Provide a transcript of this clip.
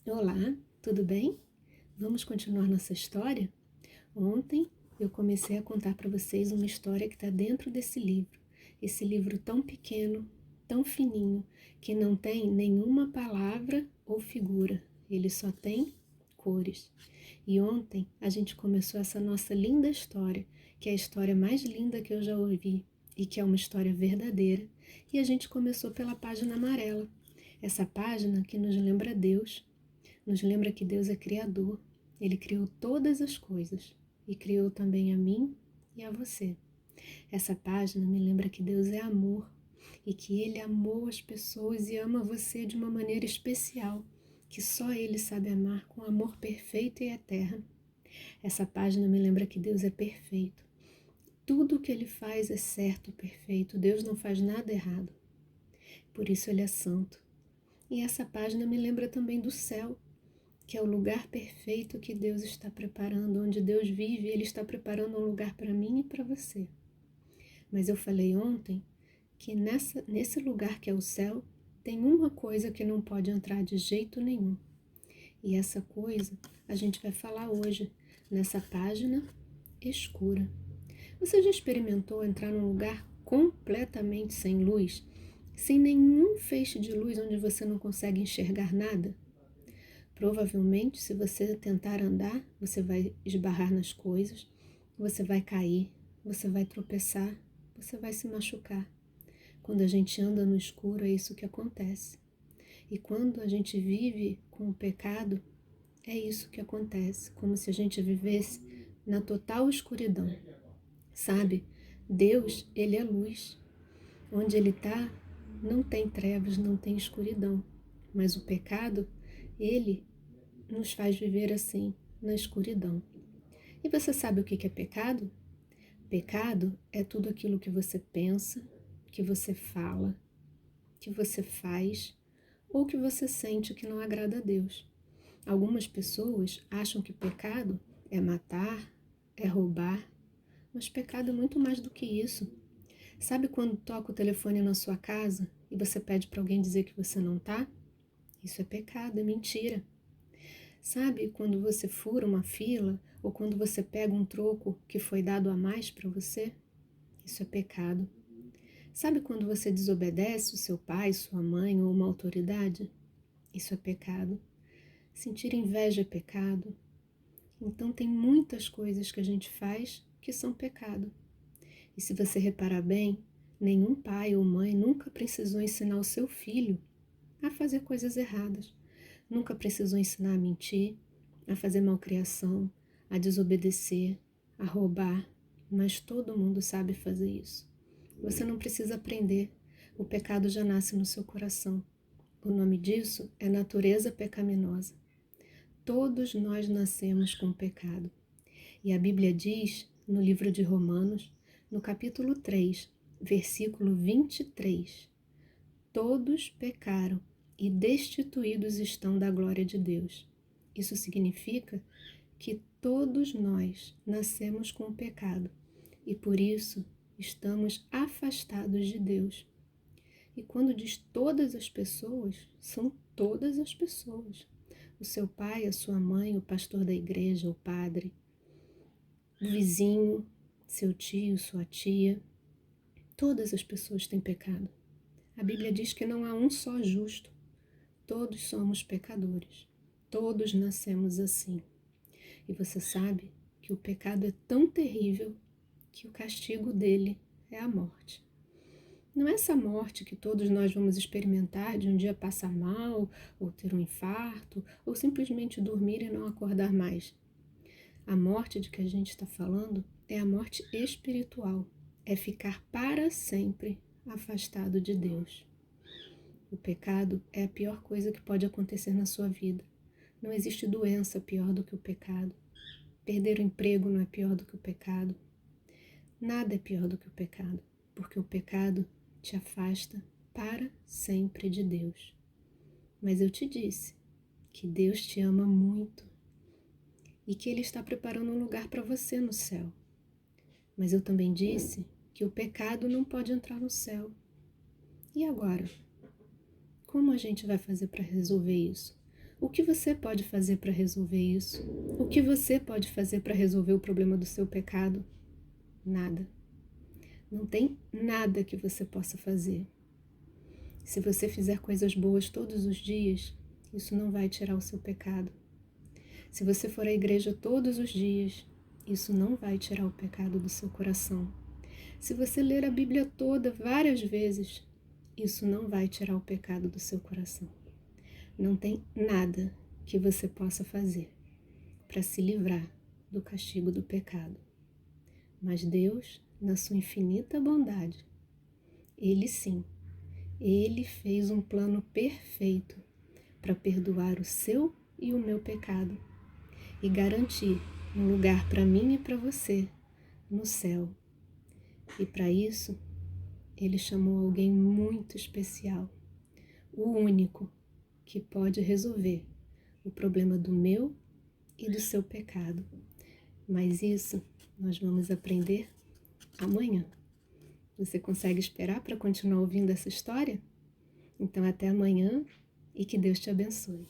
Olá, tudo bem? Vamos continuar nossa história? Ontem eu comecei a contar para vocês uma história que está dentro desse livro. Esse livro tão pequeno, tão fininho, que não tem nenhuma palavra ou figura, ele só tem cores. E ontem a gente começou essa nossa linda história, que é a história mais linda que eu já ouvi e que é uma história verdadeira. E a gente começou pela página amarela, essa página que nos lembra Deus. Nos lembra que Deus é Criador, Ele criou todas as coisas e criou também a mim e a você. Essa página me lembra que Deus é amor e que Ele amou as pessoas e ama você de uma maneira especial, que só Ele sabe amar com amor perfeito e eterno. Essa página me lembra que Deus é perfeito. Tudo o que Ele faz é certo, perfeito. Deus não faz nada errado. Por isso Ele é santo. E essa página me lembra também do céu, que é o lugar perfeito que Deus está preparando, onde Deus vive, Ele está preparando um lugar para mim e para você. Mas eu falei ontem que nesse lugar que é o céu, tem uma coisa que não pode entrar de jeito nenhum. E essa coisa a gente vai falar hoje, nessa página escura. Você já experimentou entrar num lugar completamente sem luz, sem nenhum feixe de luz onde você não consegue enxergar nada? Provavelmente, se você tentar andar, você vai esbarrar nas coisas, você vai cair, você vai tropeçar, você vai se machucar. Quando a gente anda no escuro, é isso que acontece. E quando a gente vive com o pecado, é isso que acontece, como se a gente vivesse na total escuridão. Sabe? Deus, Ele é luz. Onde Ele está, não tem trevas, não tem escuridão. Mas o pecado, ele nos faz viver assim, na escuridão. E você sabe o que é pecado? Pecado é tudo aquilo que você pensa, que você fala, que você faz ou que você sente que não agrada a Deus. Algumas pessoas acham que pecado é matar, é roubar, mas pecado é muito mais do que isso. Sabe quando toca o telefone na sua casa e você pede para alguém dizer que você não tá? Isso é pecado, é mentira. Sabe quando você fura uma fila ou quando você pega um troco que foi dado a mais para você? Isso é pecado. Sabe quando você desobedece o seu pai, sua mãe ou uma autoridade? Isso é pecado. Sentir inveja é pecado. Então tem muitas coisas que a gente faz que são pecado. E se você reparar bem, nenhum pai ou mãe nunca precisou ensinar o seu filho a fazer coisas erradas. Nunca precisou ensinar a mentir, a fazer malcriação, a desobedecer, a roubar, mas todo mundo sabe fazer isso. Você não precisa aprender, o pecado já nasce no seu coração. O nome disso é natureza pecaminosa. Todos nós nascemos com pecado. E a Bíblia diz, no livro de Romanos, no capítulo 3, versículo 23, todos pecaram e destituídos estão da glória de Deus. Isso significa que todos nós nascemos com o pecado e por isso estamos afastados de Deus. E quando diz todas as pessoas, são todas as pessoas. O seu pai, a sua mãe, o pastor da igreja, o padre, o vizinho, seu tio, sua tia, todas as pessoas têm pecado. A Bíblia diz que não há um só justo. Todos somos pecadores. Todos nascemos assim. E você sabe que o pecado é tão terrível que o castigo dele é a morte. Não é essa morte que todos nós vamos experimentar de um dia passar mal, ou ter um infarto, ou simplesmente dormir e não acordar mais. A morte de que a gente está falando é a morte espiritual, é ficar para sempre afastado de Deus. O pecado é a pior coisa que pode acontecer na sua vida. Não existe doença pior do que o pecado. Perder o emprego não é pior do que o pecado. Nada é pior do que o pecado, porque o pecado te afasta para sempre de Deus. Mas eu te disse que Deus te ama muito e que Ele está preparando um lugar para você no céu. Mas eu também disse que o pecado não pode entrar no céu. E agora? Como a gente vai fazer para resolver isso? O que você pode fazer para resolver isso? O que você pode fazer para resolver o problema do seu pecado? Nada. Não tem nada que você possa fazer. Se você fizer coisas boas todos os dias, isso não vai tirar o seu pecado. Se você for à igreja todos os dias, isso não vai tirar o pecado do seu coração. Se você ler a Bíblia toda várias vezes, isso não vai tirar o pecado do seu coração. Não tem nada que você possa fazer para se livrar do castigo do pecado. Mas Deus, na sua infinita bondade, Ele sim, Ele fez um plano perfeito para perdoar o seu e o meu pecado e garantir um lugar para mim e para você no céu. E para isso, Ele chamou alguém muito especial, o único que pode resolver o problema do meu e do seu pecado. Mas isso nós vamos aprender amanhã. Você consegue esperar para continuar ouvindo essa história? Então até amanhã e que Deus te abençoe.